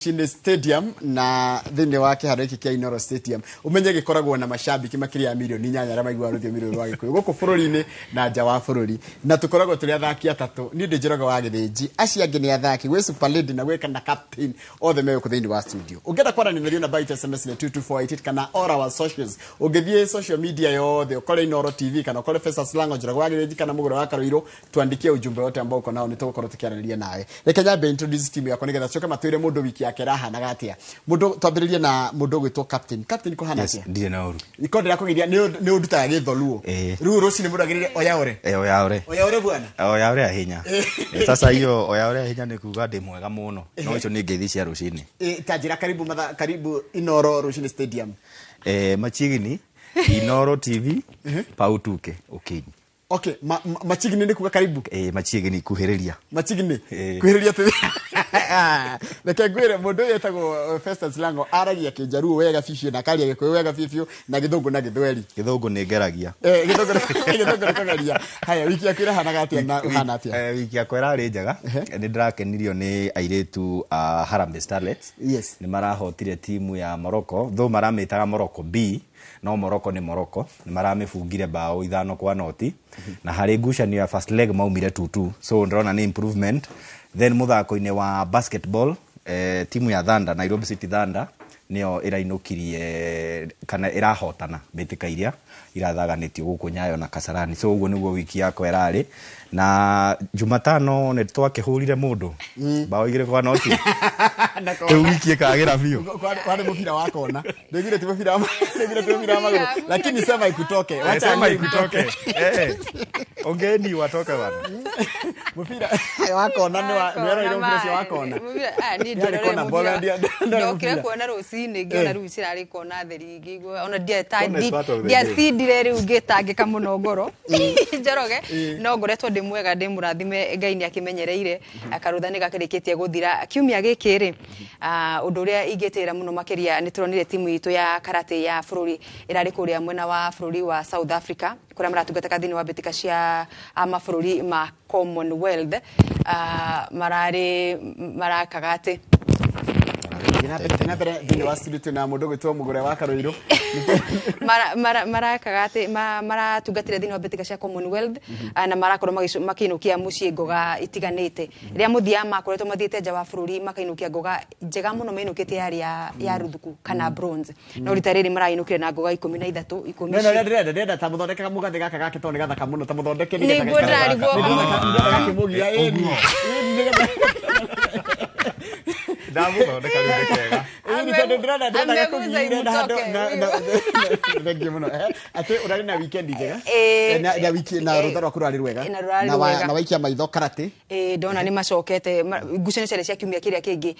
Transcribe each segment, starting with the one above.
Chine Stadium na thinde wake hariki kia Inoro Stadium umenye gikoragwo na mashabiki makiria milioni 8 ara maigwa ruthio milioni rwa gikuyu guku bururi-ini na nja wa bururi na tukoragwo turi athaki atatu ni ndijiroga wa githiji acia angi ni athaki gwe super lady na gweka na captain othe me kuthini wa studio ungenda kwara ni na byte SMS na 22488 kana all our socials ungithie social media yothe ukore Inoro TV kana ukore Facebook Lango njira wa githiji kana mugura wa Karoiro tuandikie ujumbe wote ambao uko nao nitugukorwo tukiaraniria nawe reke nyambe introduce team yakwa nigetha coke matwire mundu wiki keraha na gatia mundu twambiririe na mundu gwitwo captain ko hana atia ndire na uru ikondi rako giria ni unduta githoluo riu ruci ni mundu agirire oyaore oyaore bwana oyaore ahinya sasa hiyo oyaore ahinya ni kuga ndi mwega muno no ico ni ngeithi cia rucini tajira karibu Inoro Rucini Stadium machigini Inoro TV pautuke ukinyi. Okay, machigini ndi kuga karibu. Machigini kuhiriria. Machigini kuhiriria tu. Leke gwire mundu yetagwo Festus Lango aragia kijaruo wega fifio na kalia gikuyu wega fifio na githungu na githweri. Githungu ni ngeragia. Githungu ngeragia. Haya wiki yakwira hana gatia na hana atia. Wiki yakwira ri njega. Ni ndrakenirio ni airetu Harambee Starlets. Yes. Ni marahotire timu ya Morocco, tho marametaga Morocco B. No Morocco ni Morocco ni maramefungire bao 5-0 na hari ngucanio ya first leg maumire 2-2 so ndrona ni improvement then muthako-ini wa basketball timu ya Thunder Nairobi City Thunder nio irainukirie kana irahotana betika iria irathaganitio guku Nyayo na Kasarani so uguo niguo wiki yako erari na Jumatano ne twakihurire mundu bao 2-0 wiki ikagira biu kwani mufira wako na ndegire ti mufira maguru lakini sema ikutoke wacha ikutoke ongeni watoke bana mufira wako na nero ile mufira wako na ni ndero na bola ndio kile kuona rucini ngiona riu cirari kona theri ngigwa ona dia sidire riu ngitangika muno ngoro njoroge no ngoretwo ndi mwega ndi murathime Ngai ni akimenyereire akaruthani gakirikitie guthira kiumia gikiri undu uria ingitira muno makiria ni turonire timu itu ya karate ya bururi irari kuria mwena wa bururi wa South Africa kuria maratungata thini wa betika cia mabũrũri ma Commonwealth marakagate Tena bere wa studio na mundu gwitwo mugure wa Karoiro marakagate maratungatire thini wa betika cia Commonwealth na marakorwo makinukia mucii ngoga itiganite ria muthia makoretwo mathiete nja wa bururi makainukia ngoga njega muno mainukite ya ruthuku kana bronze no ritariri marainukire na ngoga 13 10 ndenda ta muthondeka mugathe gaka gake to ni gathaka muno ta muthondeke ni gathaka kimugia Damu ndeka ndekega. Ate urari na weekend njega. Na wiki na rutharo kurari rwega. Na waikia maitho karate. Ndona ni macokete ngucanio ciare cia kiumia kiria kingi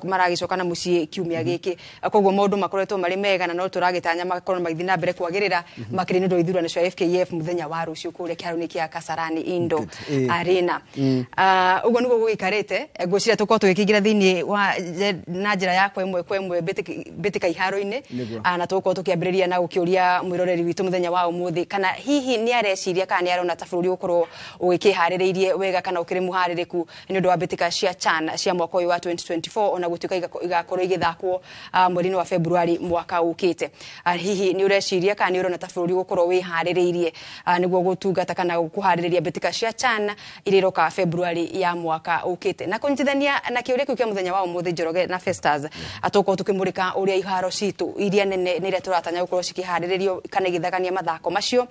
maragicoka na mucii kiumia giki. Koguo maundu makoretwo mari mega na no turagitanya makorwo magithi na mbere kwagirira makiri ndo ithurano cia FKF muthenya wa rucio kuria kiaruni kia Kasarani Indo Arena. Uguo niguo guikarite nguciria tuko tugikigira thini wa na njira yakwa imwe betika iharo-ini na tuko tukiambiriria na gukiuria mwiroreri witu muthenya wa umuthi kana hihi ni areciria kana ni arona ta bururi ukorwo ugikihaririirie wega kana ukiri muhaririku ni undu wa betika cia CHAN cia mwaka uyu wa 2024 ona gutuika igakorwo igithakwo mweri wa February mwaka ukite hihi ni ureciria kana ni urona ta bururi ukorwo wihaririirie niguo gutungata kana kuhaririria betika cia CHAN iriroka February ya mwaka ukite na kunjithania na kiuria kiu kia muthenya wa umuthi Njoroge na Festus atoko tukimurika uria iharo citu iria nene niria turatanya gukorwo cikihariririo kana igithagania mathako macio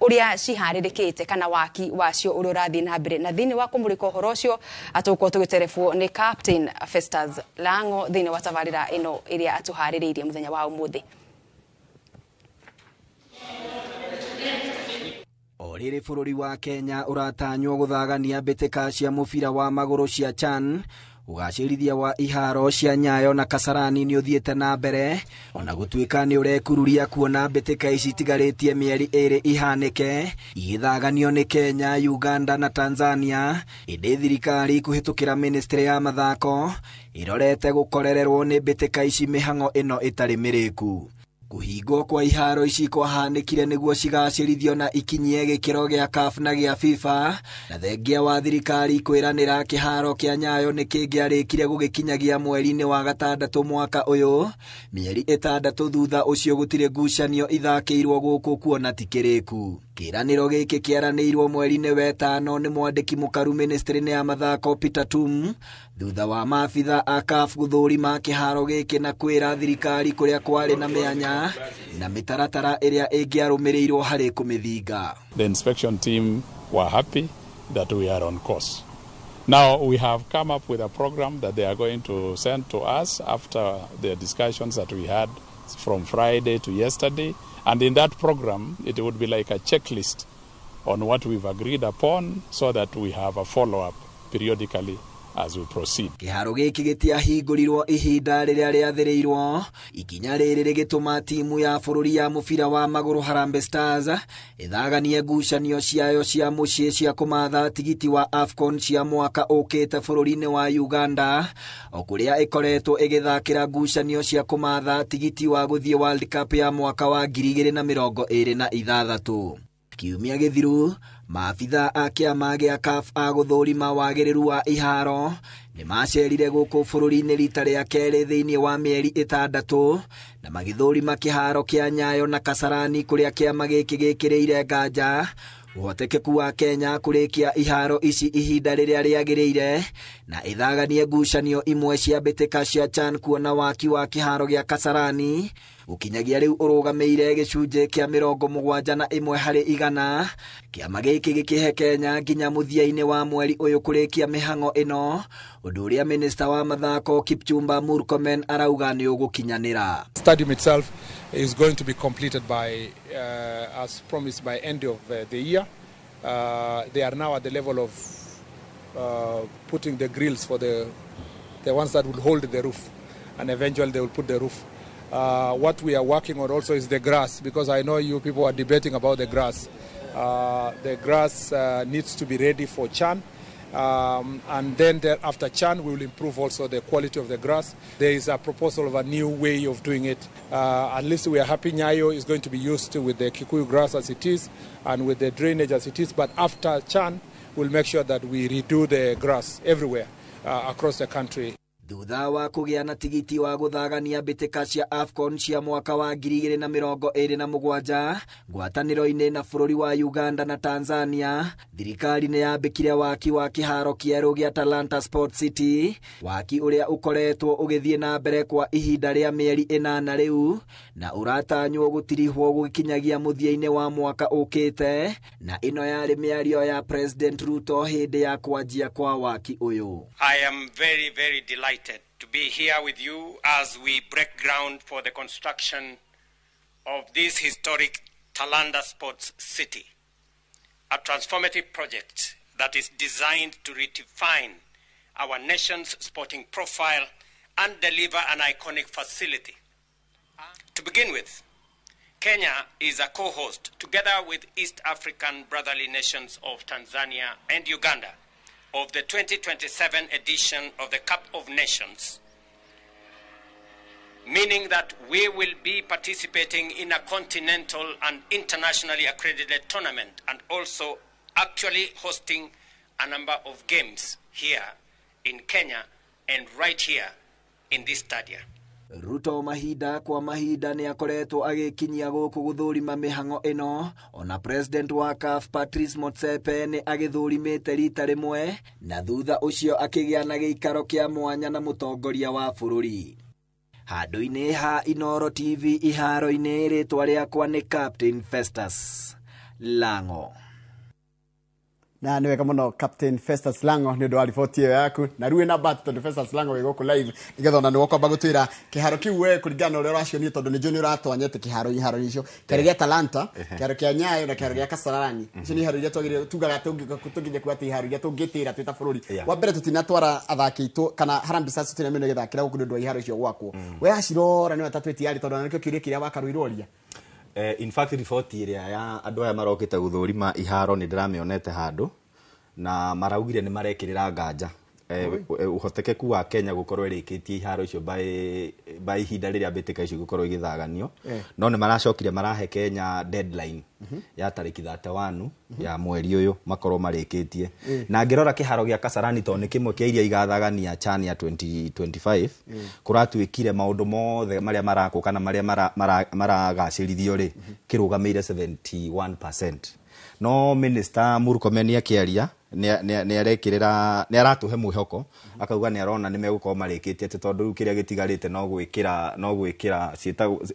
uria ciharirikite kana waki wacio uria urathi na mbere na thini wa kumurika uhoro ucio atoko tugiterefwo ni Captain Festus Lango thini wa tabarira ino iria atuhaririirie muthenya wa umuthi. Orire bururi wa Kenya uratanywo guthagania betika cia mubira wa maguru cia CHAN ugacirithia wa iharo cia Nyayo na Kasarani ni uthiete na mbere ona gutuika ni urekururia kuona betika ici tigaritie mieri 2 ihanike igithaganio ni Kenya, Uganda na Tanzania indi thirikari kuhitukira ministry ya mathako irorete gukorererwo ni betika ici mihango ino itari miriku Kuhingwo kwa iharo ici kwahanĩkire nĩguo cigacĩrithio na ikinyie gĩkĩro gĩa CAF na gĩa FIFA, na thengia wa thirikari kwĩranĩra kĩharo kĩa Nyayo nĩ kĩngĩarĩkire gũgĩkinyagia mweri-inĩ wa gatandatũ mwaka ũyũ, mĩeri 6 thutha ũcio gũtirĩ ngucanio ithakĩirwo gũkũ kuona ti kĩrĩku. Kĩranĩro gĩkĩ kĩaranĩirwo mweri-inĩ wa ĩtano nĩ mwandĩki mũkaru ministry-inĩ ya mathako Peter Tum, thutha wa maabitha a CAF gũthũrima kĩharo gĩkĩ na kwĩra thirikari kũrĩa kwarĩ na mĩanya na mĩtaratara ĩrĩa ĩngĩarũmĩrĩirwo harĩ kũmĩthinga. The inspection team were happy that we are on course. Now we have come up with a program that they are going to send to us after the discussions that we had from Friday to yesterday. And in that program, it would be like a checklist on what we've agreed upon so that we have a follow-up periodically as we proceed. Kĩharo gĩkĩ gĩtiahingũrirwo ihinda rĩrĩa rĩathĩrĩirwo, ikinya rĩrĩ rĩgĩtũma timu ya bũrũri ya mũbira wa magũrũ Harambee Stars ĩthaganie ngucanio ciayo cia mũciĩ cia kũmatha tigiti wa AFCON cia mwaka ũkĩte bũrũri-inĩ wa Uganda, o kũrĩa ĩkoretwo ĩgĩthakĩra ngucanio cia kũmatha tigiti wa gũthiĩ World Cup ya mwaka wa 2026. Kiumia gĩthiru, maabitha a kĩama gĩa CAF a gũthũrima wagĩrĩru wa iharo nĩ macerire gũkũ bũrũri-inĩ rita rĩa kerĩ thĩinĩ wa mĩeri 6 na magĩthũrima kĩharo kĩa Nyayo na Kasarani kũrĩa kĩama gĩkĩ gĩkĩrĩire nganja ũhotekeku wa Kenya kũrĩkia iharo ici ihinda rĩrĩa rĩagĩrĩire na ĩthaganie ngucanio imwe cia mbĩtĩka cia CHAN kuona waki wa kĩharo gĩa Kasarani ukinyagia rĩu ũrũgamĩire gĩcunjĩ kĩa 71% kĩama gĩkĩ gĩkĩhe Kenya nginya mũthia-inĩ wa mweri ũyũ kũrĩkia mĩhang'o ĩno, ũndũ ũrĩa minister wa mathako Kipchumba Murkomen arauga nĩ ũgũkinyanĩra. Stadium itself is going to be completed by as promised by end of the year. They are now at the level of putting the grills for the ones that will hold the roof, and eventually they will put the roof. What we are working on also is the grass, because I know you people are debating about the grass. The grass needs to be ready for CHAN, and then after CHAN we will improve also the quality of the grass. There is a proposal of a new way of doing it. At least we are happy Nyayo is going to be used with the Kikuyu grass as it is and with the drainage as it is, but after CHAN we'll make sure that we redo the grass everywhere across the country. Thutha wa kũgĩa na tigiti wa gũthagania mbĩtĩka cia AFCON cia mwaka wa 2027 ngwatanĩro-inĩ na bũrũri wa Uganda na Tanzania, thirikari nĩ yambĩkire waki wa kĩharo kĩerũ gĩa Talanta Sport City, waki ũrĩa ũkoretwo ũgĩthiĩ na mbere kwa ihinda rĩa mĩeri 8 rĩu na ũratanywo gũtirihwo gũkinyagia mũthia-inĩ wa mwaka ũkĩte, na ĩno yarĩ mĩario ya President Ruto hĩndĩ ya kwanjia kwa waki ũyũ. I am very, very delighted to be here with you as we break ground for the construction of this historic Talanta Sports City, a transformative project that is designed to redefine our nation's sporting profile and deliver an iconic facility. To begin with, Kenya is a co-host, together with East African brotherly nations of Tanzania and Uganda, of the 2027 edition of the Cup of Nations, meaning that we will be participating in a continental and internationally accredited tournament and also actually hosting a number of games here in Kenya and right here in this stadium. Ruto mahinda kwa mahinda nĩ akoretwo agĩkinyia gũkũ gũthũrima mĩhang'o ĩno, ona president wa CAF Patrice Motsepe nĩ agĩthũrimĩte rita rĩmwe na thutha ũcio akĩgĩa na gĩikaro kĩa mwanya na mũtongoria wa bũrũri. Handũ-inĩ ha Inooro TV iharo-inĩ, rĩtwa rĩakwa nĩ Captain Festus Lango. Na nĩ wega mũno Captain Festus Lango nĩ ũndũ wa riboti ĩyo yaku, na rĩu na bat tondũ Festus Lango wĩ gũkũ live nĩgetha ona nĩ ũkwamba gũtwĩra kĩharo kĩu we kũringana na ũrĩa ũracionie, tondũ nĩ njũĩ nĩ ũratwanyĩte kĩharo icio, kĩharo gĩa Talanta, kĩharo kĩa Nyayo na kĩharo gĩa Kasarani. Icio nĩ iharo iria twagĩrĩire tugaga tũngĩnya kuga atĩ iharo iria tũngĩtĩra twĩ ta bũrũri. Wa mbere tũtinatwara athaki aitũ kana Harambee Stars tũtinamenya gĩthakĩra gũkũ nĩ ũndũ wa iharo icio gwakwo. We acirora nĩ watatwĩti tondũ nĩkĩo kĩũria kĩrĩa wakarũirũria. In fact report ĩrĩa ya andũ aya marokĩte gũthũrima iharo nĩ ndĩramĩonete handũ na maraugire nĩ marekĩrĩra nganja uhotekeku wa Kenya gũkorwo ĩrĩkĩtie iharo icio by by ihinda rĩrĩa mbĩtĩka icio gũkorwo igĩthaganio no nĩ maracokire marahe Kenya deadline ya tarĩki 31 ya mweri ũyũ makorwo marĩkĩtie na ngĩrora kĩharo gĩa Kasarani to nĩ kĩmwe kĩa iria igathagania CHAN ya 2025 kũratuĩkire maũndũ mothe marĩa marakwo kana marĩa maragacĩrithio rĩ kĩrũgamĩire 71%. No Minister Murkomen akĩaria nĩ aratũhe mwĩhoko akauga nĩ arona nĩ megũkorwo marĩkĩtie atĩ tondũ rĩu kĩrĩa gĩtigarĩte no gwĩkĩra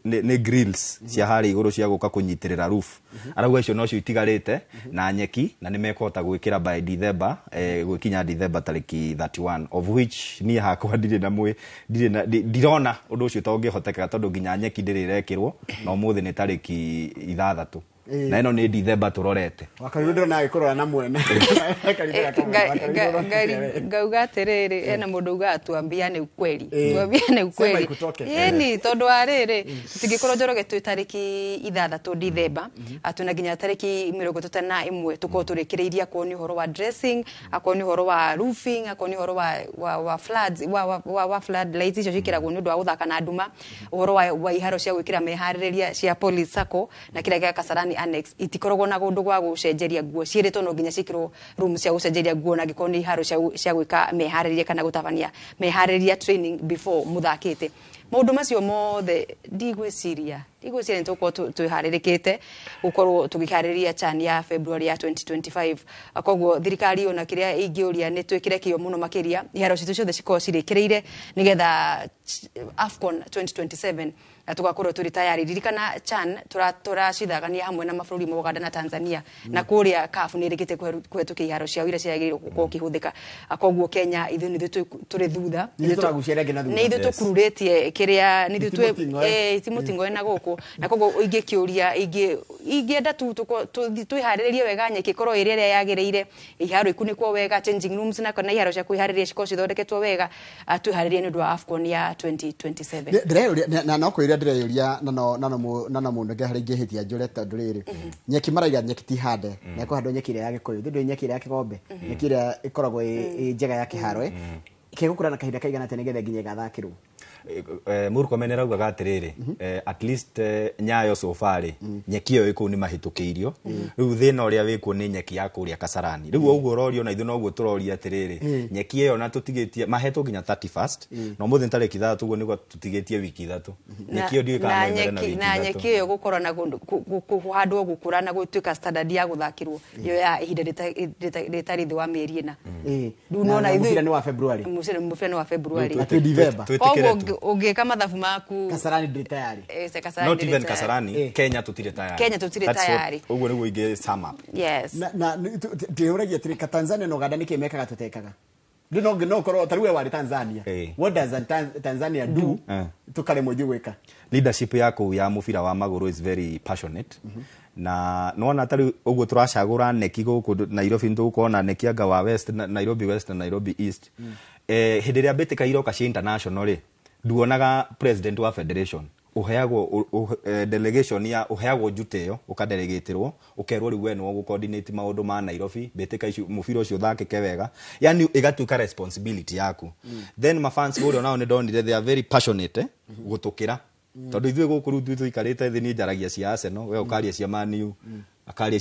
nĩ grills cia harĩ igũrũ cia gũka kũnyitĩrĩra roof arauga icio nocio itigarĩte na nyeki na nĩ mekũhota gwĩkĩra by December gwĩkinya December tarĩki 31 of which niĩ hakwa ndirona ũndũ ũcio tongĩhotekeka tondũ nginya nyeki ndĩrĩrekĩrwo na ũmũthĩ nĩ tarĩki 6 na ĩno nĩ December turorete wakarudo na ikorora na mwene ngauga atiriri ena mundu ugatuambia ni ukweli tuambia ni ukweli yani tondu ariri tutingikorwo Njoroge twi tariki 6 December atuna ginya tariki 31 tuko turikireiria ko ni horo wa dressing ako ni horo wa roofing ako ni horo wa floods wa flood lights icio cikiragwo ni undu wa guthaka na nduma horo wa iharo cia gwikira mehaririria cia police sako na kira gya Kasarani annex itikoragwo na gundu gwa gucenjeria nguo ciĩrĩtwo no nginya cikirwo room cia gucenjeria nguo na giko ni iharo cia gwika meharĩria kana gutabania meharĩria training before muthakite maundu macio mothe ndigwiciria nituko twiharirikite gukorwo tugiharĩria CHAN ya February ya 2025 koguo thirikari ona kiria ingiuria ni twikire kio muno makiria iharo citu ciothe cikorwo cirekereire nigetha AFCON 2027 tugakorwo turi tayari ririkana CHAN turacithagania hamwe na mabũrũri ma Uganda na Tanzania na kuria CAF ni rikite kwetukia iharo cia ira ciagĩrĩirwo gukorwo kihuthika koguo Kenya ithu ni turi thutha ni turagucia ngina thutha ni ithu tukururetie kiria ni ithu timutingo na guku na koguo ingikiuria ingienda twiharĩrĩrie wega nyeki korwo ĩrĩa yagĩrĩire iharo ikunikwo wega changing rooms na kana iharo cia kwiharĩrĩria cikorwo cithondeketwo wega twiharĩrĩrie ni ũndũ wa AFCON ya 2027 ndireũria na no kwĩria ndireũria na mũndũ ngahari ngĩhĩtia njũreta ndũrĩrĩ nyeki maraiga nyeki ti hande na kũhandwo nyeki ĩrĩa ya Gĩkũyũ ndĩ nyeki ĩrĩa ya Kĩgombe nyeki ĩrĩa ĩkoragwo njega ya kĩharo ikegũkũra na kahinda kaigana atĩ nĩgetha nginya igathakĩrwo Murkomen araugaga atiriri at least Nyayo so far nyeki iyo iko ni mahitukiirio riu thina uria wikuo ni nyeki ya kuria Kasarani riu uguo rorio na ithu no uguo turoria atiriri nyeki iyo na tutigitie mahetwo nginya 31st no muthi tariki 3 uguo niguo tutigitie wiki 3 nyeki iyo ndikana na nyeki iyo gukorwo na kuhandwo gukura na gutuika standard ya guthakirwo iyo ya ihinda ritari thi wa mieri ina riu nona ithu ni wa February mufira wa February ati December ungeka mathabu maku Kasarani ndi tayari not even Kasarani Kenya tutire tayari uguo niguo inge sum up yes na ndiuragia tirika Tanzania no Uganda nikimekaga tutekaga no korwo taruwe wali Tanzania what does Tanzania do tukale moji gweka leadership yako ya mufira wa maguru is very passionate na nona tari uguo turacagura neki guku Nairobi ndukuona neki anga wa West Nairobi West na Nairobi East hindi ria mbĩtĩka iroka cia international duonaga president wa federation uheagwo delegation ya uheagwo juteyo ukadelegateirwo ukerwo riu wenu go coordinate maundu ma Nairobi mbĩtĩka icio mufira ucio thakike wega yani igatuika responsibility yaku then my fans go nao ni ndonire they are very passionate gutukira tondu ithuĩ gũkũ rĩu tũikarĩte thĩ ni njaragia cia Arsenal we ukaria cia Man U akaria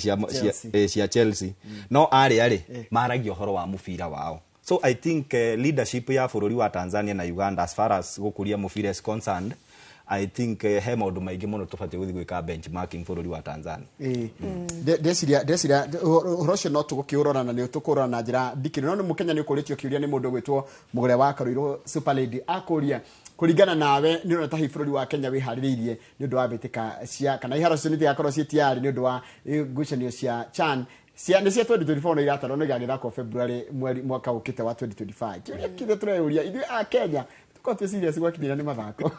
cia Chelsea no arĩ maragia horo wa mufira wao. So I think leadership ya bũrũri wa Tanzania na Uganda as far as gukuria mufira is concerned I think he maundu maingi muno tubati guthi gwika benchmarking bũrũri wa Tanzania ndesiria rocio no tugukiurora na ni tukurora na njira ndikire no ni mukenya ni ukuritio kiuria ni mundu gwitwo mugure wa Karuiro Super Lady akuria kuringana nawe ni ona tahi bũrũri wa Kenya wihaririirie ni undu wa mbĩtĩka cia kana iharo cio ni tigakorwo cia tiari ni undu wa ngucanio cia CHAN ni cia 2024 na irataro no gagithako February mwaka ukite wa 2025 kile tureuria ithu a Kenya tuko serious gwakinyira ni mathako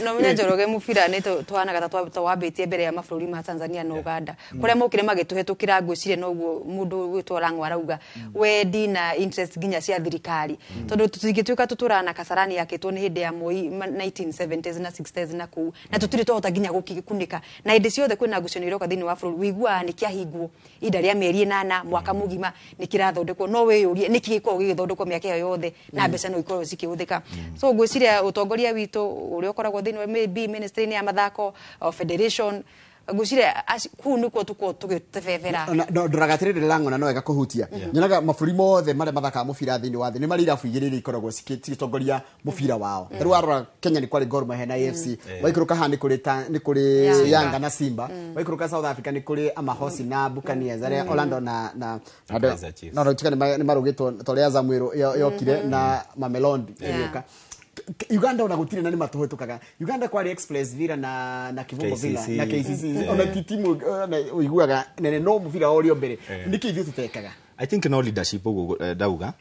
no menya Njoroge mufira ni tuhanaga twambitie mbere ya mabũrũri ma Tanzania na Uganda kuria mokire magituhetukira ngwicire no guo mundu gwitwo Rang'wa arauga wendi na interest ginya cia thirikari tondu tutingituika tuturana Kasarani yakitwo ni hindi ya Moi 1970s na 60s na kuu na tutiri tuhota ginya gukikunika na hindi ciothe kwina ngucanio iroka thini wa bũrũri wigua ni kiahingwo ida ria mieri 8 mwaka mugima ni kirathondekwo no weyurie niki gikorwo gigithondekwo miaka iyo yothe na mbeca no ikorwo cikihuthika kurathika so gwiciria utongoria witu uri ukoragwo thini wa maybe ministry ya mathako federation gucire ku niko tuko tugitebebera ndoragatirire langona no wega kuhutia nyonaga maburi mothe mare mathaka mubira thini wa thi ni marira bugiriri ikoragwo citongoria mubira wao riu arora Kenya ni kwari Gor Mahia na AFC waikuruka ha ni kuri Yanga na Simba waikuruka South Africa ni kuri Amahosi na Buccaneers aria Orlando na tukani ni marugitwo toria Zamwiro yokire na Mamelodi yoka Uganda ona gutire nani matuhitukaga Uganda kwari Express Villa na Kivugo Villa na KCC ona titimu na uiguaga nene no muvira orio mbere niki ithu tutekaga I think no leadership dauga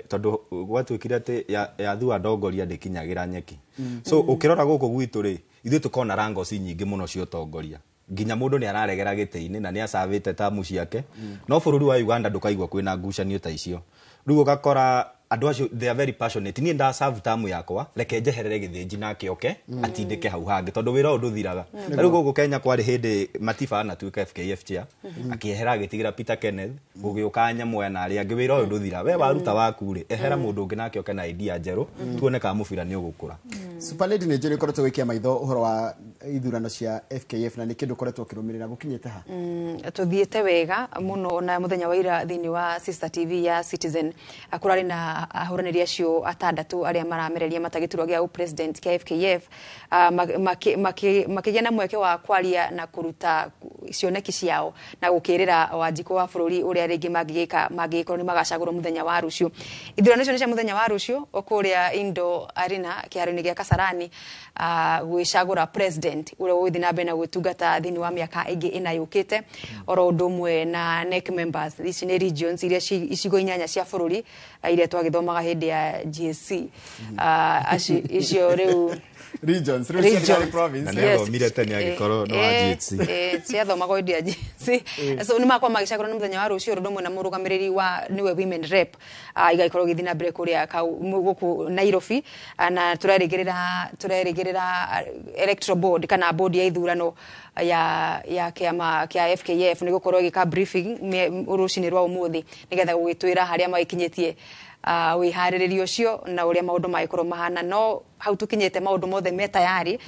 tondu gwatwikire ati ya thua ndongoria ndikinyagira nyeki so ukirora guku gwitu ri ithu tukona rango ci nyingi muno cio tongoria nginya mundu ni araregera giteini na ni acavite tamu ciake no bururi wa Uganda ndukaigwa kwina ngucanio ta icio riu gakora andu acio they are very passionate ni nda serve tamu yakwa reke njeherere githinji nake oke atindike hau hangi tondu wira undu thiraga riu guku Kenya kwari hindi Matifa na tuika FKF chair akiehera gitigira Peter Kenneth gugiuka nyamwe na ari angi wira undu thira we waruta waku ri ehera mundu ungi nake oke na idea njeru tuone ka mubira ni ugukura Super Lady ni njeri koretwo wikia maitho uhoro wa ithurano cia FKF na ni kindu koretwo kirumirira gukinyete ha tuthiete wega muno na muthenya wa ira thini wa Sister TV ya Citizen akurari na ahuraniria cio atandatu aria maramereria matagiturwa gia president kia FKF makigena mweke wa kwaria na kuruta cioneki ciao na gukirira wanjiko wa bururi uria ringi magigikorwo ni magacagurwo muthenya wa rucio ithurano cio ni cia muthenya wa rucio okuria Indo Arena kiarini gia Kasarani gwicagura president uria withi na mbere na gutungata thini wa miaka ingi ina yukite oro ndumwe na NEC members ici ni regions iria icigo inyanya cia bururi iria twagithomaga hindi ya GSC icio riu regions province na nego mirete ni agikoro no GSC cia thomagwo hindi ya GSC so ni makwa magicagura ni muthenya wa rucio ndumwe na murugamiriri wa niwe women rep igaikorwo githina mbere kuria guku Nairobi na turerigirira electoral board kana board ya ithurano ya kiama kia FKF ni gukorwo gika briefing urucini rwa umuthi nigetha gugitwira haria magikinyetie wiharirio cio na uria maundu maikorwo mahana no hau tukinyete maundu mothe me tayari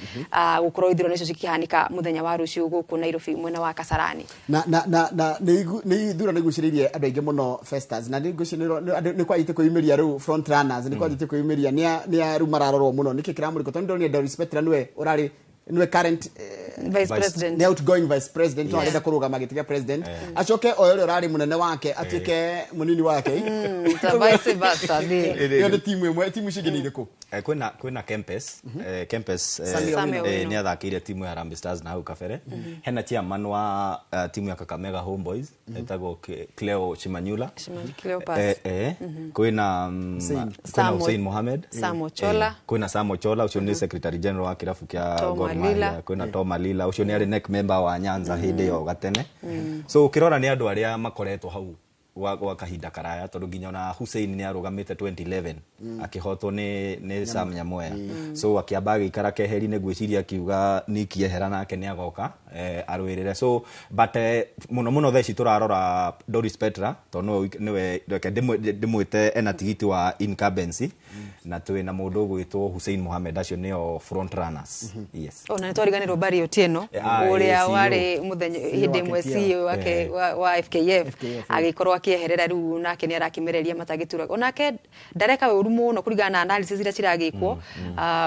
gukorwo ithurano icio cikihanika muthenya wa rucio guku Nairobi mwena wa Kasarani na ni ithurano iguciririe andu aingi muno festers na ni kwa ite kuimiria ru front runners ni kwa ite kuimiria ni aru mararorwo muno niki kiramuriko tondu ni respect niwe urari niwe current vice president the outgoing vice president no arenda kurugama gitiga president acoke oyore urari munene wake atike munini wake vice versa ni timu imwe timu cigini iriku kwina Kempes ni athakire timu ya Harambee Stars na hau kabere hena chairman wa timu ya Kakamega Homeboys etagwo Cleo Chimanyula kwina Hussein Mohamed kwina Samo Chola ucio ni secretary general wa kirafu kia Gor Mahia kwina Toma Lila ucio ni ari NEC member wa Nyanza hindi yo gatene so ukirora ni andu aria makoretwo hau wa kahinda karaya tondu nginya na Hussein ni arugamite 2011 akihotwo ni Sam Nyamoya so akiamba gikara keheri ne gwiciria kiuga nikiehera nake ni agoka arwirire so but muno theci turarora Doris Petra tondu niwe ndimwite ena tigiti wa incumbency na twina mundu gwitwo Hussein Mohamed acio nio front runners yes ona nitwariganirwo Barry Otieno uria wari muthenya hindi mwe CEO wake wa FKF agikorwo akieherera riu nake ni arakimereria matagitura onake ndareka we urumu no kurigana na analysis ira ciragikwo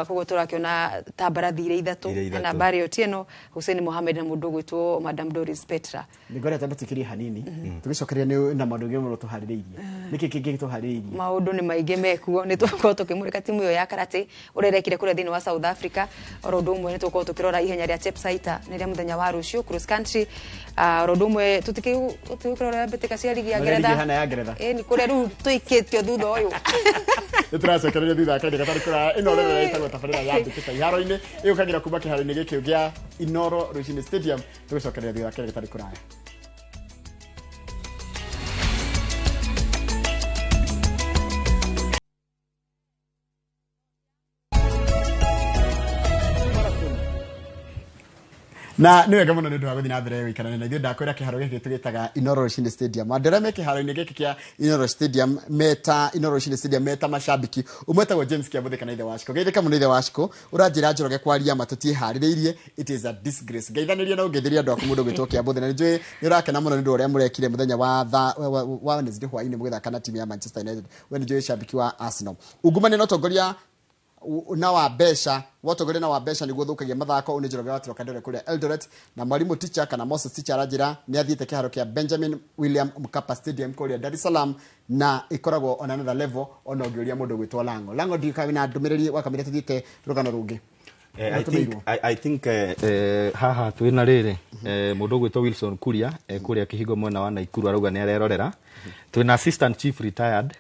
koguo turakiona tambarathire ithatu na Barry Otieno Hussein Mohamed na mundu gwitwo Madam Doris Petra nigore tabatikirie hanini tugicokeria ni na maundu ngi muno tuhaririirie niki kingi tuhaririirie maundu ni maingi mekuo ni tuko tukimurika timu yo ya karate urerekire kure thini wa South Africa orodumwe ni tuko tukirora ihenya ria Chepsaita ni ria muthenya wa rucio cross country orodumwe tutikirora betika cia ligi ya Ngeretha ni kure ru tuiketio thutha uyu turacokereria thutha kende gatari kura ino rero itagwo tabarira ya ndikita iharo-ini igukagira kuma kiharo-ini gikio gia Inoro Rushine Stadium tugicokereria thutha kende gatari kura na niwe kama ndo ndo guthi na mbere wikana na ithuĩ ndakwĩra kĩharo gĩkĩ tũgĩtaga Inoro Rũcinĩ Stadium. Andũ arĩa me kĩharo-inĩ gĩkĩ kĩa Inoro Stadium meta Inoro Rũcinĩ Stadium meta macambiki ũmwe etagwo James Kĩambuthĩ kana ithe wa Ciko. Geithĩka mũno ithe wa Ciko, ũranjĩra Njoroge kwaria ma tũtiĩharĩrĩirie, it is a disgrace. Geithanĩria na ũngeithĩria andũ aku mũndũ gwĩtwo Kĩambuthĩ, na njũĩ nĩ ũrakena mũno nĩ ũndũ ũrĩa mũrekire mũthenya wa Wednesday hwaĩ-inĩ mũgĩthaka na timu ya Manchester United. We nĩ njũĩ cambiki wa Arsenal. Ungumania na ũtongoria na wa besha wotogore na wa besha niguo thukagia mathako uni Njoroge wa Tiroka ndore kuria Eldoret, na mwalimu teacher kana Moses teacher arajira ni athiite kiharo kia Benjamin William Mkapa Stadium kuria Dar es Salaam, na ikoragwo on another level ona ũngĩũria mũndũ gwĩtwo Lango ndikawe na ndũmĩrĩri wakamire tuthiite rugano rungi. I think haha twina riri mundu gwitwo Wilson Kuria kuria kihigo mwena wa Naikuru arauga ni arerorera. Twina assistant chief retired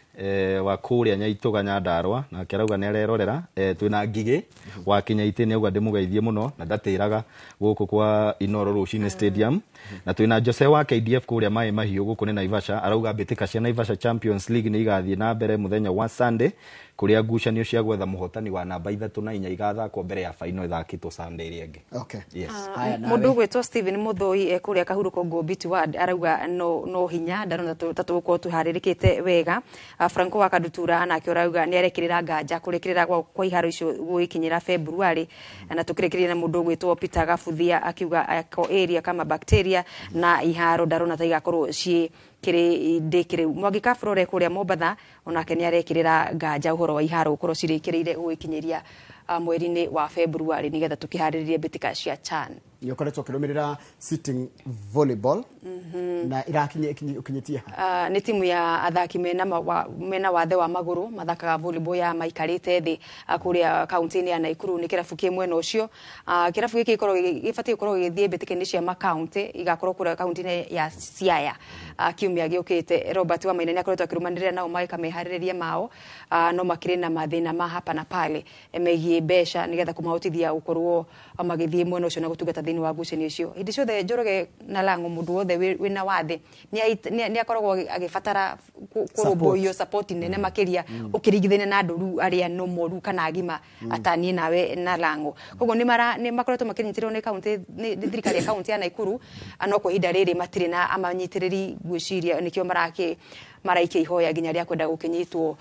wa kuria Nyaituga Nyandarua na kirauga ni arerorera. Twina Ngigi wa Kinyaiti ni auga ndimugeithie muno na ndatiraga guku kwa Inoro Rũcinĩ Stadium. Na twina Jose wa KDF kuria Mai Mahiũ guku ni Naivasha arauga mbĩtĩka cia Naivasha Champions League ni igathie na mbere muthenya wa Sunday kuria ngucanio cia gwetha muhotani wa namba 3 na 4 igathakwo mbere ya final ithakitwo Sunday ĩrĩa ĩngĩ. Okay. Yes. Mundu gwetwo Steven Muthoi kuria Kahuruko Ngobiti Ward arauga no hinya ndarona tatuko tuharirikite wega. Franco wa Kadutura anake arauga ni arekirira nganja kurekirira kwa iharo icio gwikinyira February, na tukirekirira na mundu gwetwo Peter Gabuthia akiuga ako area kama bacteria na iharo ndarona ta igakorwo cie kiri ndikire Mwangi Flore kuria Mombatha onake ni arekirira nganja uhoro wa iharo ukorwo cirikirire gwikinyiria mweri-inĩ wa February nigetha tukihariririe mbitika cia CHAN. Nĩũkoretwo ũkĩrũmĩrĩra sitting volleyball na irakinya ukinyitia ni timu ya athaki mena wathe wa maguru mathakaga volleyball ya maikarite thi kuria kaunti-inĩ ya Naikuru. Ni kirabu kimwe no cio kirabu giki gibatie gukorwo githie mbitika-inĩ cia makaunti igakorwo kuria kaunti-inĩ ya Siaya. Kiumia giukite Robert wa Maina ni akoretwo akirumanĩrĩra nao magĩkameharĩrĩria mao no makĩrĩ na mathĩna ma hapa na pale megie mbeca nigetha kũmahotithia gukorwo magĩthie mwena ũcio na gũtungata thĩinĩ wa ngucanio icio. Hĩndĩ ciothe Njoroge na Lango mũndũ wothe wĩna wathe ni akoragwo agĩbatara kũrũmbũiyo support nene makĩria ũkĩringithania na andũ arĩa no moru kana agima atanie nawe na Lango. Koguo ni makoretwo makĩnyitirwo nĩ kaunti nĩ thirikari ya kaunti ya Naikuru, no kwa ihinda rĩrĩ matirĩ na amanyitirĩri gwĩciria nikĩo maraikia ihoya nginya rĩa kwenda gũkinyitwo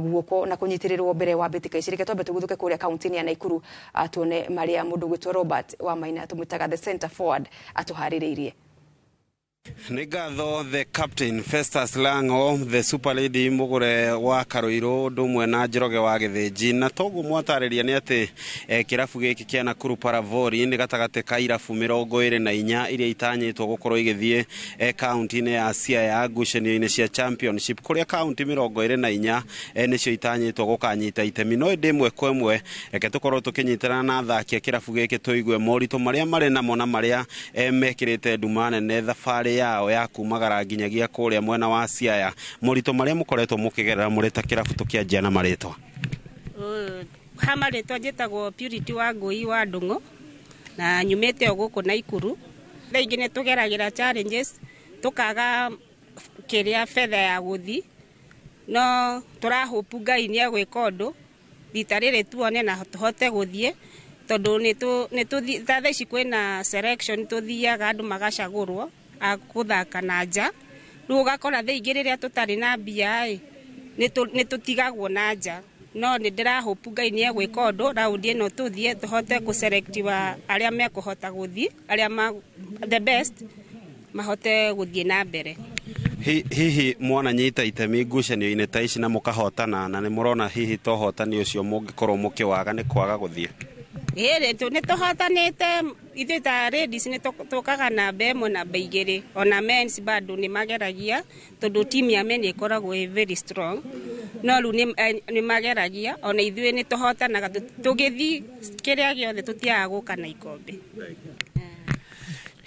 guoko na kunyitirĩrwo mbere wa mbitika ici. Reke twambe tũgũthuke kũrĩa kaunti-inĩ ya Naikuru tuone marĩa mũndũ gwĩtwo Robert wa Maina tũmwĩtaga the center forward atuharĩrĩirie. Nĩ ngatho the captain Festus Lango, the super lady Mugure wa Karoiro ndumwe na Njoroge wa Gĩthĩnji, na toguo mwatarĩria nĩ atĩ kĩrabu gĩkĩ kĩa Nakuru Paravori nĩ gatagatĩ ka irabu 24 iria itanyĩtwo gũkorwo igĩthiĩ kaunti-inĩ ya Siaya ngucanio-inĩ cia championship, kũrĩa kaunti 24 nĩcio itanyĩtwo gũkanyita itemi. No ĩndĩ ĩmwe kwa ĩmwe reke tũkorwo tũkĩnyitana na athaki a kĩrabu gĩkĩ tũigue moritũ marĩa marĩ namo na marĩa mekĩrĩte nduma nene thabarĩ yao ya kumagara nginyagia kuria mwena wa Siaya. Moritũ marĩa mũkoretwo mũkĩgerera mũrĩ ta kĩrabu tũkĩanjia na marĩtwa. Ha marĩtwa njĩtagwo Purity wa Ngũi wa Ndũng'ũ na nyumĩte o gũkũ Naikuru. Rĩngĩ nĩ tũgeragĩra challenges tukaga kĩrĩa fedha ya gũthi, no tũrahopu Ngai nĩ agwĩka ũndũ rita rĩrĩ tuone na tũhote gũthiĩ, tondũ nĩ tũthi thaa ici kwĩna selection tũthiaga andũ magacagũrwo akuthaka na nja. Rĩu ũgakora thaa ingĩ rĩrĩa tũtarĩ na mbia nĩ tũtigagwo na nja, no nĩ ndĩrahopu Ngai nĩ egwĩka ũndũ raundi ĩno tũthiĩ tũhote gũselectiwa arĩa mekũhota gũthiĩ, arĩa the best mahote gũthiĩ na mbere. Hihi mwananyita itemi ngucanio-inĩ ta ici na mũkahotana, na nĩ mũrona hihi tohotani ũcio mũngĩkorwo mũkĩwaga nĩ kwaga gũthiĩ? Nĩ tũhotanĩte ithuĩ ta ladies nĩ tũkaga namba 1 na namba 2, ona men's bado nĩ mageragia tondũ timu ya men ĩkoragwo very strong, no rĩu nĩ mageragia ona ithuĩ nĩ tũhotanaga tũgĩthiĩ kĩrĩa gĩothe tũtiaga gũka na ikombe.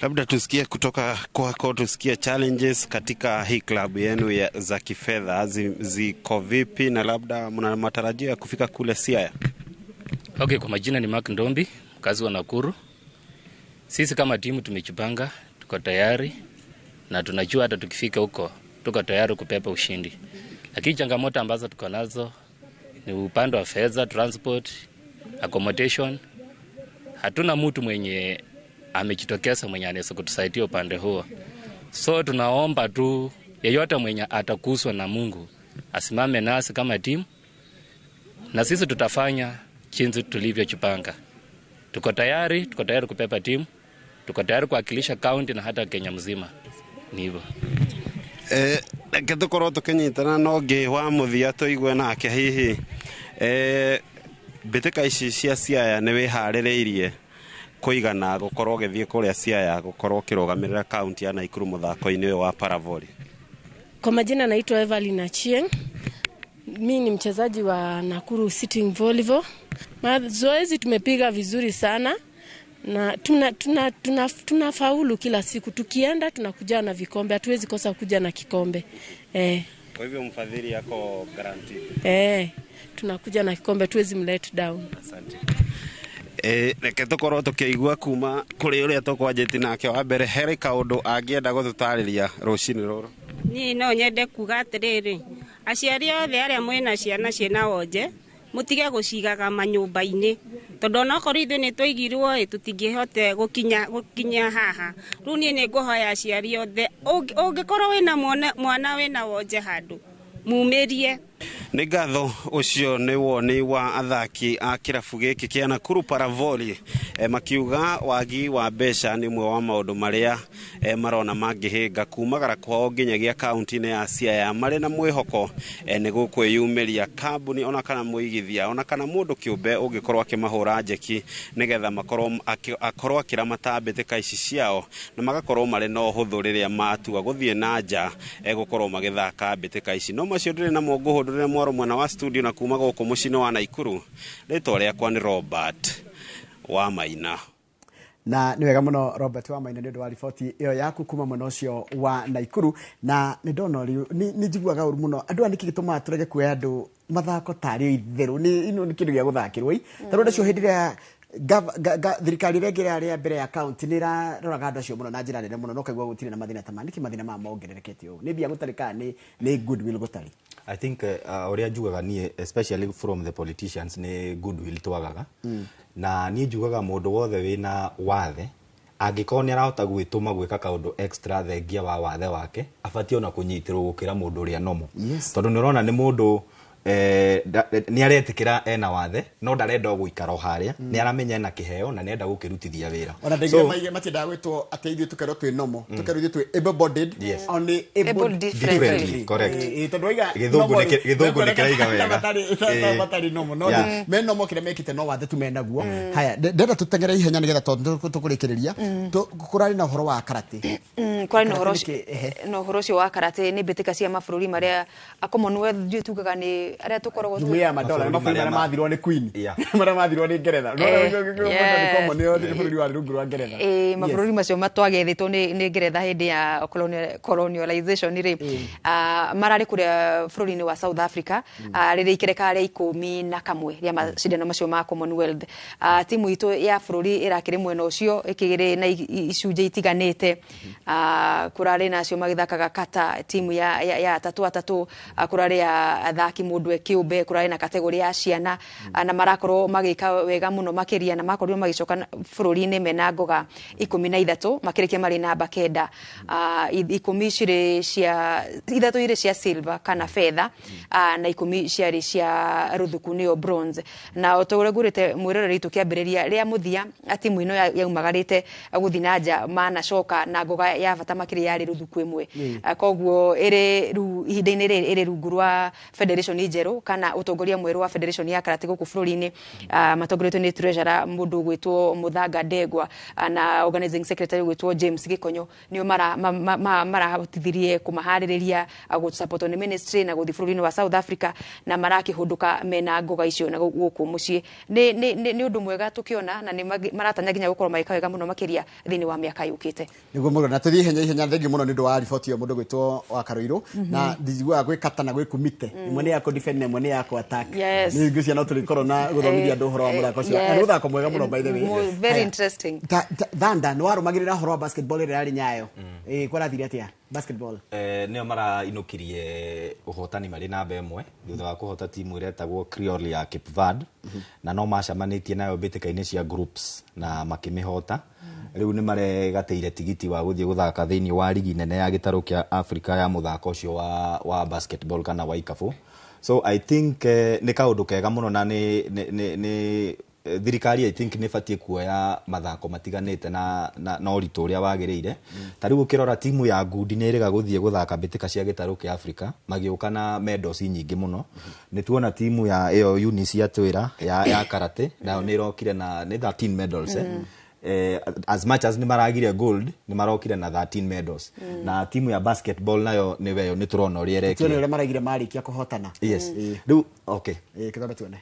Labda tusikie kutoka kwako, tusikie challenges katika hii klabu yenu za kifedha ziko vipi, na labda mna matarajio ya kufika kule Siaya? Okay, kwa majina ni Mark Ndombi, mkazi wa Nakuru. Sisi kama timu tumejipanga, tuko tayari na tunajua hata tukifika huko tuko tayari kupepa ushindi. Lakini changamoto ambazo tuko nazo ni upande wa fedha, transport, accommodation. Hatuna mtu mwenye amejitokeza mwenye anaweza kutusaidia upande huo. So tunaomba tu yeyote mwenye atakuswa na Mungu asimame nasi kama timu, na sisi tutafanya jinsi tulivyojipanga. Tuko tayari kupepa timu, tuko tayari kuwakilisha county na hata Kenya mzima. Ni hivyo. Ketukorwo tukinyitana no ngi wa muthia tuigwe nake hihi mbitika ici cia Siaya ni wihaririirie kuigana gukorwo githie kuria Siaya gukorwo kirugamirira county ya Nakuru muthako-ini uyu wa Paravoli? Kwa majina naitwa Evelyn Achieng. Mimi ni mchezaji wa Nakuru Sitting Volleyball. Mazoezi tumepiga vizuri sana na tunafaulu kila siku. Tukienda tunakuja na vikombe, hatuwezi kosa kuja na kikombe. Kwa hivyo mfadhili yako guaranteed. Tunakuja na kikombe, tuwezi mlet down. Asante. Reke tukorwo tukigua kuma kuri uria tukwanjiti nake wa mbere Heri Kaundu angienda gututariria rucini ruru. Ni no nyende kuga atiriri, aciari othe aria mwina ciana ciena wonje mutige gucigaga manyumba-ini, tondu no korwo ithu ni twaigirwo tutingihote gukinya haha. Riu ni nguhoya aciari othe, ungikorwo wina mwana wina wonje handu mumirie. Nĩ ngatho ũcio nĩ woni wa athaki a kĩrabu gĩkĩ kĩa Nakuru Paravoli makiuga wagi wa mbeca nĩ mwe wa maũndũ marĩa marona mangĩhĩnga kumagara kwao nginyagia kaunti-inĩ ya Siaya, marĩ na mwĩhoko nĩ gũkwĩyumĩria kambuni ona kana mũigithia ona kana mũndũ kĩũmbe ũngĩkorwo akĩmahũra njeki nĩgetha akorwo akĩramata mbĩtĩka ici ciao na magakorwo marĩ na ũhũthũ rĩrĩa matua gũthiĩ na nja gũkorwo magĩthaka mbĩtĩka ici. No macio ndĩrĩ na mũngũhũ ndĩrĩ mwaro mwana wa studio na kuma gũkũ mũciĩ wa Nakuru. Rĩtwa rĩakwa nĩ Robert wa Maina. Na nĩ wega mũno Robert wa Maina nĩ ũndũ wa riboti ĩyo yaku kuma mwena ũcio wa Nakuru. Na nĩ ndona ũrĩu nĩ njiguaga ũru mũno, andũ aya nĩkĩ gĩtũmaga tũrege kuoya andũ mathako tarĩ itherũ, ĩno nĩ kĩndũ gĩa gũthakĩrwo tondũ ũcio hĩndĩ ĩrĩa thirikari ĩrĩa rĩa mbere ya county nĩ ĩraroraga andũ acio mũno na njĩra nene mũno, no kaigua gũtirĩ na mathĩna ta nĩkĩ mathĩna maya mongererekete ũũ? Nĩ mbia gũtarĩ kana nĩ goodwill gũtarĩ? I think ũrĩa njugaga niĩ especially from the politicians nĩ goodwill twagaga. Na niĩ njugaga mũndũ wothe wĩna wathe angĩkorwo nĩ arahota gwĩtũma gwĩka kaũndũ extra thengia wa wathe wake abatie ona kũnyitirwo gũkĩra mũndũ ũrĩa nomo. Tondũ nĩ ũrona nĩ mũndũ nĩ aretikira ena wathe no ndarenda gũikara harĩa, nĩ aramenya ena kĩheo na nĩenda gũkĩrutithia wĩra. Ona ndĩgĩre matiendaga gwĩtwo atĩ ithuĩ tũkerwo twĩ nomo, tũkerwo ithuĩ twĩ able bodied only able differently. Correct. Tondũ waiga gĩthũngũ nĩ kĩraiga wega matarĩ nomo, no me nomo kĩrĩa mekĩte no wathe tu menaguo. Haya, ndenda tũtengere ihenya nĩgetha tũkũrĩkĩrĩria kũrarĩ na ũhoro wa karate. Kũrarĩ na ũhoro ũcio wa karate nĩ mbĩtĩka cia mabũrũri marĩa Commonwealth tugaga nĩ aria tukoragwo tumia madola mabũrũri mathirwo nĩ Queen marĩa mathirwo nĩ Ngeretha no Commonwealth nĩ bũrũri wa rungu rwa Ngeretha. Mabũrũri macio matwagethĩtwo nĩ Ngeretha hĩndĩ ya colonialization rĩ mararĩ kũrĩa bũrũri-inĩ wa South Africa rĩrĩa ikereka rĩa 11 rĩa macindano macio ma Commonwealth. Timu itũ ya bũrũri ĩrakĩrĩ mwena ũcio ĩkĩgĩrĩ na icunjĩ itiganĩte, kũrarĩ nacio magĩthakaga kata timu ya atatu kũrarĩ athaki mũndũ kĩũmbe, kũrarĩ na kategori ya ciana na marakorwo magĩka wega mũno makĩria na makorirwo magĩcoka bũrũri-inĩ mena ngoga 13 makĩrĩkia marĩ namba 9, 10 cirĩ cia ithatũ irĩ cia silver kana fedha na 10 ciarĩ cia ruthuku nĩyo bronze. Na ũtogore gũrĩte mwĩroreri tũkĩambĩrĩria rĩa mũthia timu ĩno yaumagarĩte gũthiĩ na nja manacoka na ngoga ya bata makĩria yarĩ ruthuku ĩmwe. Koguo ĩrĩ ihinda-inĩ rĩrĩ ĩrĩ rungu rwa federation njerũ kana utongoria mweru wa federation ya karate gũkũ bũrũri-inĩ, matongoretio nĩ treasurer mũndũ gwĩtwo Muthanga Ndegwa na organizing secretary gwĩtwo James Gikonyo. Nĩo marahotithirie kũmaharĩrĩria gũsupport nĩ ministry na gũthiĩ bũrũri-inĩ wa South Africa na marakĩhũndũka mena ngoga icio na gũkũ mũciĩ. Nĩ ũndũ mwega tũkĩona na nĩ maratanya nginya gũkorwo magĩka wega mũno makĩria thĩinĩ wa mĩaka yũkĩte. Nĩguo mũno na tũthiĩ ihenya thengio mũno nĩ ũndũ wa riboti ĩyo mũndũ gwĩtwo wa Karoiro na ndiguaga gwĩkata na gwĩkumite imwe nĩ yako defend imwe nĩ yako attack. Nĩ ngũcia no tũrĩkorwo na gũthomithia andũ ũhoro wa mũthako ũcio. Nĩ mũthako mwega mũno by the way. Very interesting. Thanda nĩ warũmagĩrĩra ũhoro wa basketball ĩrĩa yarĩ Nyayo. Kwarathire atĩa basketball? Nĩo marainũkirie ũhotani marĩ namba 1 thutha wa kũhota timu ĩrĩa ĩtagwo Creole ya Cape Verde na no macamanĩtie nayo mbĩtĩka-inĩ cia groups na makĩmĩhota. riu ni maregateire tigiti wa guthie guthaka thiini wa ligi nene ya gitaro kia Africa ya muthako ucio wa basketball kana wa ikabu. So I think ni kaundu kega muno na ni thirikari I think ni batie kuoya mathako matiganite na uritu uria wagirire. Tariu ukirora timu ya Ngundi ni iriga guthie guthaka mbitika cia gitaro kia Africa magiuka na medals nyingi muno. Ni tuona timu ya iyo Eunice ya Twira ya karate na ni irokire na 13 medals as much as ni maragire gold ni marokire na 13 medals. Na timu ya basketball nayo ni weyo ni turona uri ereke tuone uri maragire marikia kuhotana. Yes. Do okay. Kithobe tuone.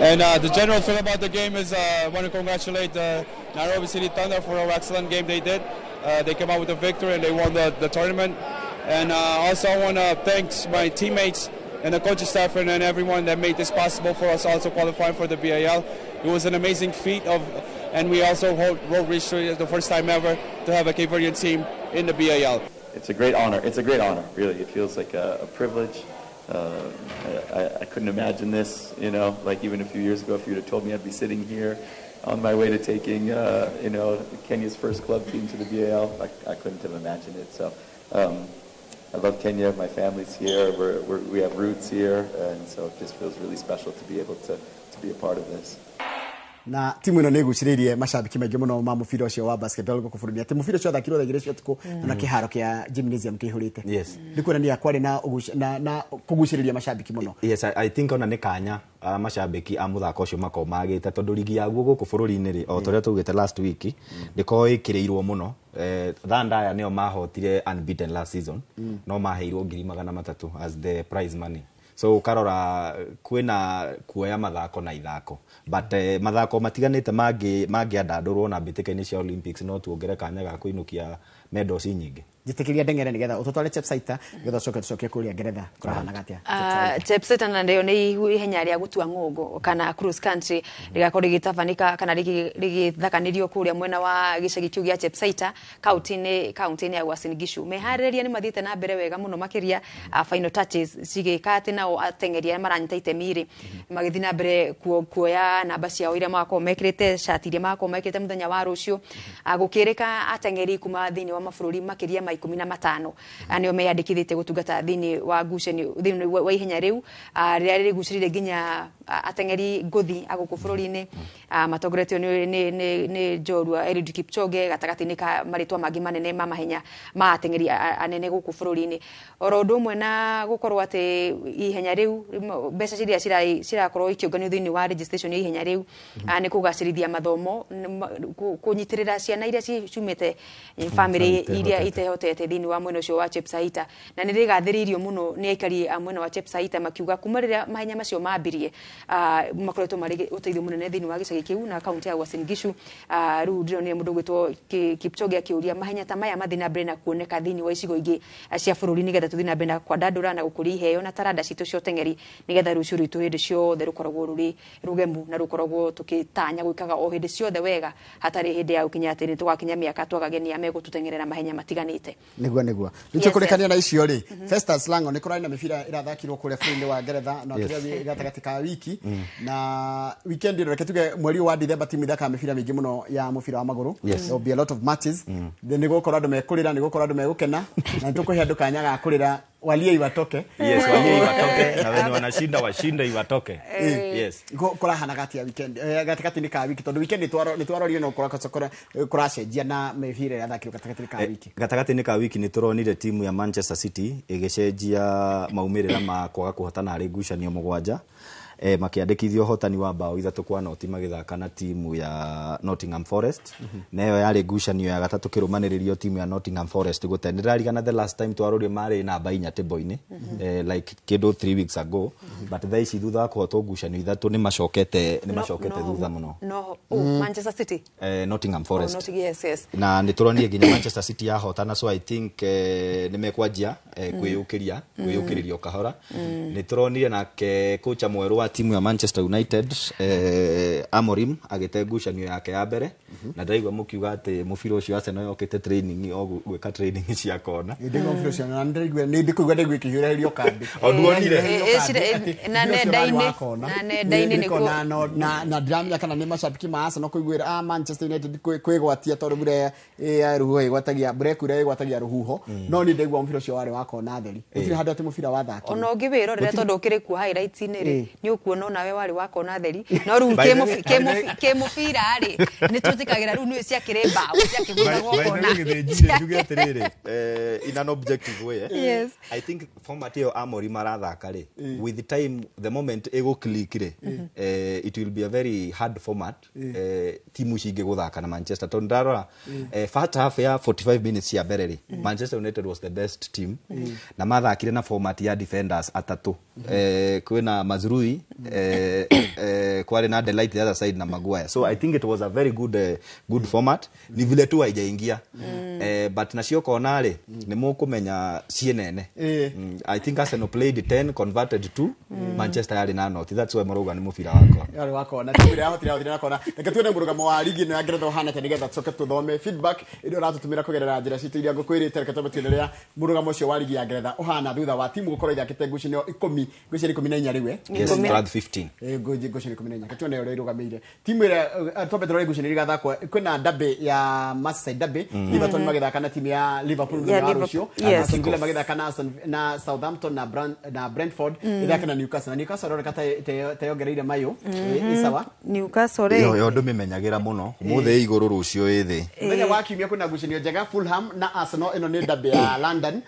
And the general feel about the game is I want to congratulate Nairobi City Thunder for an excellent game they did. They came out with a victory and they won the tournament. And also I want to thank my teammates and the coaching staff and everyone that made this possible for us also qualifying for the BAL. It was an amazing feat and we also wrote history the first time ever to have a Cape Verdean team in the BAL. It's a great honor. It's a great honor, really. It feels like a privilege. I couldn't imagine this, like even a few years ago, if you'd have told me I'd be sitting here on my way to taking, Kenya's first club team to the BAL, I couldn't have imagined it. So I love Kenya. My family's here. We have roots here, and so it just feels really special to be able to be a part of this. Na timu ino neguciririe mashabiki maingi muno ma mubira ucio wa basketball guku buruni ati mubira ucio thakirwo thagire cio tuku na kiharo kia gymnasium kihurite. Yes. Ndikura ni akwari na kuguciriria mashabiki muno. Yes, I think ona ni kanya mashabiki a muthako ucio makomagite tondu ligi yaguo guku buruni ri o toria tugite last week ndiko ikireirwo muno. Thanda nio mahotire unbeaten last season no maheirwo 300,000 as the prize money. So karora kwina kuoya mathako na ithako but mathako matiganite mangi andandurwo na mbitikaini cia Olympics no tuongere kanya ga kuinukia medals nyingi. Jitikiria ndengere nigetha utotwale Chepsaita nigetha coke kuria Ngeretha kurahana gatia. Chepsaita na ndio ni ihenya ria gutua ngongo kana cross country rigakorwo rigitafanika kana rigithakanirio kuria mwena wa gicagi kiu gia Chepsaita county ya Uasin Gishu. Meharĩria ni mathite na mbere wega muno makiria final touches cigikate nao atengeria maranyita itemiri magithina na mbere kuoya namba ciao iria mako mekirite shati iria mako mekirite muthenya wa rucio gukirika atengeri kuma thini wa mabũrũri makiria 15 anio meyandikithite gutungata thini wa ngucanio thini wa ihenya riu riria rigucirire nginya atengeri nguthi aguku bũrũri-inĩ matongoretio ni Njorua Eliud Kipchoge gatagati-inĩ ka maritwa mangi manene ma mahenya ma atengeri anene guku bũrũri-inĩ oro ũndũ ũmwe na gukorwo ati ihenya riu mbeca ciria cirakorwo ikĩũnganio thĩinĩ wa registration ya ihenya riu ni kugacirithia mathomo kunyitirira ciana iria ciumĩte family iria itehotete thĩinĩ wa mwena ũcio wa Chepsaita na nĩ rĩgathĩrĩirio muno nĩ aikari a mwena wa Chepsaita makiuga kuma rĩrĩa mahenya macio mambirie makoretwo marĩ ũteithio mũnene thĩinĩ wa gĩcagi kĩu na kaunti ya Uasin Gishu rĩu ndĩronire mũndũ gwĩtwo Kipchoge akĩũria mahenya ta maya mathiĩ na mbere na kuoneka thĩinĩ wa icigo ingĩ cia bũrũri nĩgetha tũthiĩ na mbere na kwandandũra na gũkũria iheo na taranda citũ cia ũteng'eri nĩgetha rũciũ rwitũ hĩndĩ ciothe rũkoragwo rũrĩ rũgemu na rũkoragwo tũkĩtanya gwĩkaga o hĩndĩ ciothe wega hatarĩ hĩndĩ ya gũkinya atĩ nĩ tũgakinya mĩaka twagagenia megũtũteng'erera mahenya matiganĩte. Niguo nĩtũ kũrĩkania na icio rĩ Festus Lango nĩ kũrarĩ na mĩbira ĩrathakirwo kũrĩa bũrũri-inĩ wa Ngeretha na kĩrĩa gatagatĩ ka wiki na weekend ĩno reke tuge mweri wa Dithemba timu ithaka mĩbira mĩingĩ muno ya mũbira wa magũrũ. There will be a lot of matches. Nĩ gũkorwo andũ mekurĩra nĩ gũkorwo andũ megũkena na nĩtũkũhe andũ kanya ga kũrĩra walie iwatoke. Yes, walie iwatoke na wenye wanashinda washinde iwatoke. Yes. Kurahana gati ya weekend gatakati-inĩ ka wiki tondu weekend nĩ twarorio no kuracenjia na mĩbira ĩrathakirwo gatakati-inĩ ka wiki. Gatakati-inĩ ka wiki nĩ turonire timu ya Manchester City ĩgĩcenjia maumĩrĩra ma kwaga kũhotana harĩ ngucanio mũgwanja makiandikithio hotani wa bao 3-0 magithaka na timu ya Nottingham Forest nayo yari ngucanio ya gatatu kirumaniririo timu ya Nottingham Forest gutendera rigana the last time twarorie mari namba 4 table-ini like kido 3 weeks ago but they shi thutha kuhotwo ngucanio 3 ni macokete thutha muno Manchester City Nottingham Forest yes na nituronire ginya Manchester City ya hotana so I think nimekwanjia kwiyukiririo kahora nituronire nake kocha mweru wa timu ya Manchester United Amorim agite ngucanio yake ya mbere na ndaigwa mukiuga ati mubira ucio Arsenal yokite training gwika training cia kona ndingo mubira ucio na ndaigwa ndikuigwa kihirerio kandi onduonire na nenda-ini niko na ndramya kana ni macabiki ma Arsenal kuiguira Manchester United kwigwatia tondu mbura ya ruhuho igwatagia break ure igwatagia ruhuho no ni ndaigwa mubira ucio wari wakona theri utire handa ati mubira wa thaki ona ngibirorera tondu ukiri ku highlights ni ni ukuona nawe wari wakona theri no ru ke mubira ri ni tutikagira ru ni cia kiremba cia kiguza gokona nduge atiriri in an objective way yes I think format yo Amorim arathaka ri with the time the moment ego click ri it will be a very hard format timu cinge guthaka na Manchester tondu ndarora first half ya 45 minutes ya mbere ri Manchester United was the best team na mathakire na format ya defenders atatu kwina Mazrui kwari na Delight the other side na Maguire so I think it was a very good format ni vile tu haijaingia but na cio kona ri ni mukumenya cienene I think Arsenal played 10 converted 2 Manchester yari na not that's why Moroga ni mubira wako yari wako na timu ya hotira na kona reke tuone murugamo wa ligi no yageretha uhana te nigetha tucoke tuthome feedback irio ratutumira kugerera njira citu iria ngukwirite reke tumbe tuendelea murugamo ucio wa ligi ya Ngeretha uhana thutha wa timu gukorwo ithakite ngucanio 14 riwe yes 15 ngucanio 14 reke tuone uria irugameire timu ira tumbe turore ngucanio igathakwo kwina derby ya Merseyside derby Everton magithaka na timu ya Liverpool na Arsenal Aston Villa magithaka na Southampton na Brentford ithaka na Newcastle rore kata teongereire mayo isawa Newcastle yo ndumimenyagira muno muthe iguru rucio ithi menya wakimia kuna ngucanio njega Fulham na Arsenal ino ni derby ya London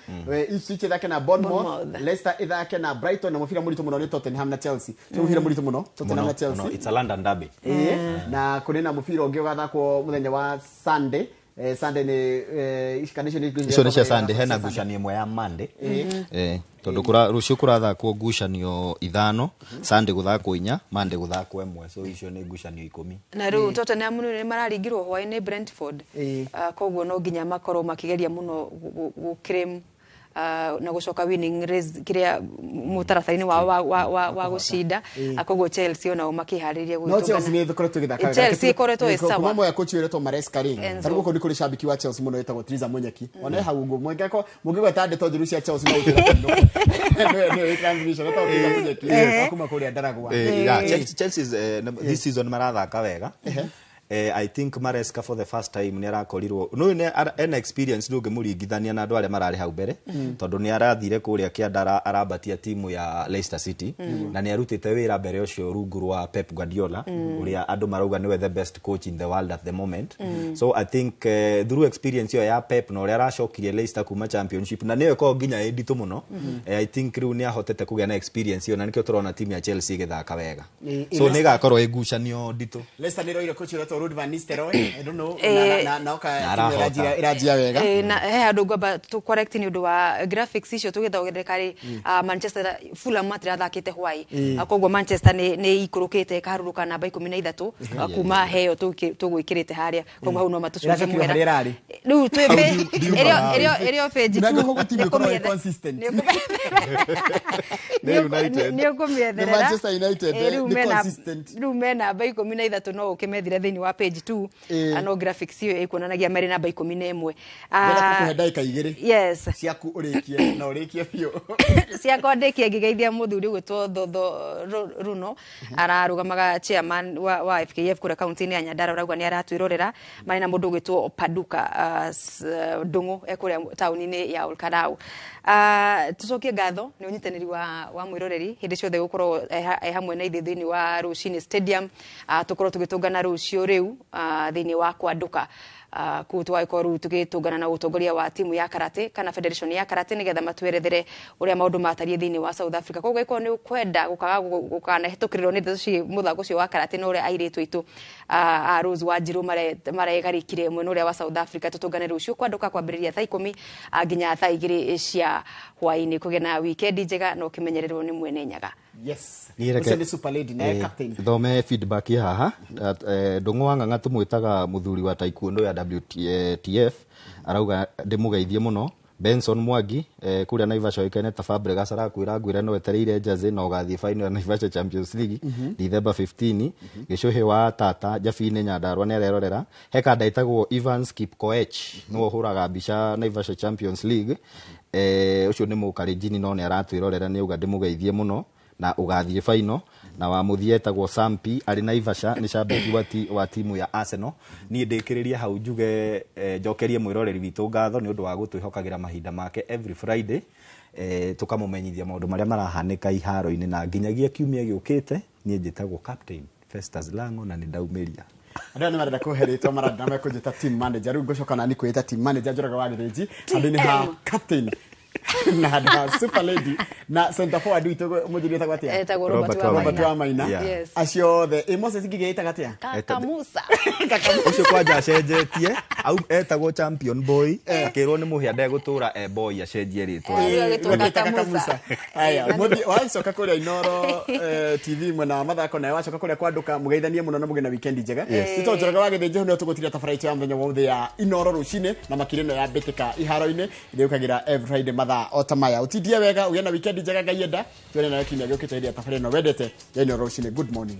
Ipswich ithaka na Bournemouth Leicester ithaka na Brighton na mufira muritu muno ni Tottenham na Chelsea so mufira muritu muno Tottenham na Chelsea it's a London derby na kunena mufira ungi ugathakwo muthenya wa Sunday Sunday ni icio ni cia Sunday hena ngucanio imwe ya Monday tondu rucio kurathakwo ngucanio 5 Sunday guthakwo 4 Monday guthakwo 1 so icio ni ngucanio 10 na ru Tottenham ni mararingirwo hwaini Brentford koguo no nginya makorwo makigeria muno gukrim na gucoka winning race kiria mutarathaini wa gucinda akoguo Chelsea ona makihariria gwitungana no Chelsea ni thukuru tugithaka Chelsea koretwo isawa kuma moya coach wereto Maresca ri tarugo ko ndikuri shabiki wa Chelsea muno etagwo Triza Munyeki ona hau ngo mwengeko mugigweta ndeto njiru cia Chelsea no utira no transmission eta Triza Munyeki akuma kuri ndaragwa Chelsea this season marathaka wega I think Maresca for the first time ni arakorirwo no ne an experience nduge muringithania na andu aria marari hau mbere tondu ni arathire kuria kiandara arabatia timu ya Leicester City na ni arutite wira mbere ucio rungu rwa Pep Guardiola uria andu marauga niwe the best coach in the world at the moment so I think through experience ya Pep no uria aracokirie Leicester kuma championship na niwe ko nginya editu muno I think riu ni ahotete kugia na experience yo na nikio turona timu ya Chelsea githaka wega so ni gakorwo igucanio ndito Leicester ni roire coach wereto Ruud van Nistelrooy I don't know na oka irajia wega na andu ngamba tu correct ni undu wa graphics icio tugithogerekari Manchester Fulham matirathakite hwai koguo Manchester ni ikurukite kaharuruka namba 13 kuma heyo tugwikirite haria koguo hau no matucuke mwera riu twembe erio page tu consistent ni ukumyetherera Manchester United ni consistent riu mena namba 13 no ukimethire thini wa page 2 no graphics iyo ikuonanagia mari namba 11 ndela kuhenda igiri yes ciaku urikie na urikie bio ciakondekie ngigeithia muthuri gwitwo Thotho Runo ararugamaga chairman wa FKF kura county ya Nyandarua rauga ni aratwirorera mari na mundu gwitwo Paduka Ndungu ekuria tauni-ini ya Olkalau tucokie ngatho ni unyitaniri wa mwiroreri hindi ciothe gukorwo hamwe na ithuĩ thĩinĩ wa Rucini Stadium tukorwo tugitungana rucio riu riu thini wa kwanduka kutwa ikoru tugitungana na utongoria wa timu ya karate kana federation ya karate nigetha matwerethere uria maundu matarie thini wa South Africa koguo iko ni kwenda gukana hitukirirwo ni ndeto muthako ucio wa karate no uria airetu itu a Rose Wanjiru maregarikire mwena uria wa South Africa tutunganire ucio kwanduka kwambiriria thaa 10 nginya thaa 2 cia hwaini kugena weekend njega no kimenyererwo ni mwene nyaga. Yes. Ni super lady na captain. Thome feedback ya haha. Ndungu wanga tumwitaga muthuri wa taekwondo ya WTF arauga ndimugeithie muno. Benson Mwangi kuria Naivasha ikaine ta Fabregas arakwira ngwira no etereire jaze no gathie final ya Naivasha Champions League December 15 gicuhe wa tata Jafine Nyandarwa ne arerorera heka ndaitagwo Evans Kipkoech no huraga mbica Naivasha Champions League ucio ni mukarijini no ne aratwirorera ni uga ndimugeithie muno na ugathie final na wa muthietagwo Sampi ari Naivasha ni shabiki wa timu ya Arsenal ni ndikiriria hau njuge njokerie mwiroreri witu ngatho ni undu wa gutwihokagira mahinda make every Friday tukamumenyithia maundu maria marahanika iharo-ini na nginyagia kiumia giukite ni njitagwo captain Festus Lango na ni ndaumiria Adani marada kuheritwa marada na kujita team manager riu ngocoka na ni kwita team manager Njoroge wa Githĩnji andini ha captain na da super lady na center forward ito mujiri ta gwatia Robert wa Maina acio the emose sigigeita gatia Kakamusa ucio kwanja acenjetie au etagwo champion boy akirwo ni muhia ndegutura boy acenjie ritwa Kakamusa aya mudi wacoka kuria Inoro TV mwena mathako na wacoka kuria kwanduka mugeithanie muno na mugena weekend njega ito Njoroge wa Githĩnji no tugutiria tabaraitu ya muthenya wothe ya Inoro rucine na makirino ya betika iharo-ini iriukagira every Friday mathaa otamaya utidie wega ugena weekend njega ngaienda twene na kimya giukite iria tabarino wendete ya Inoro rucine. Good morning.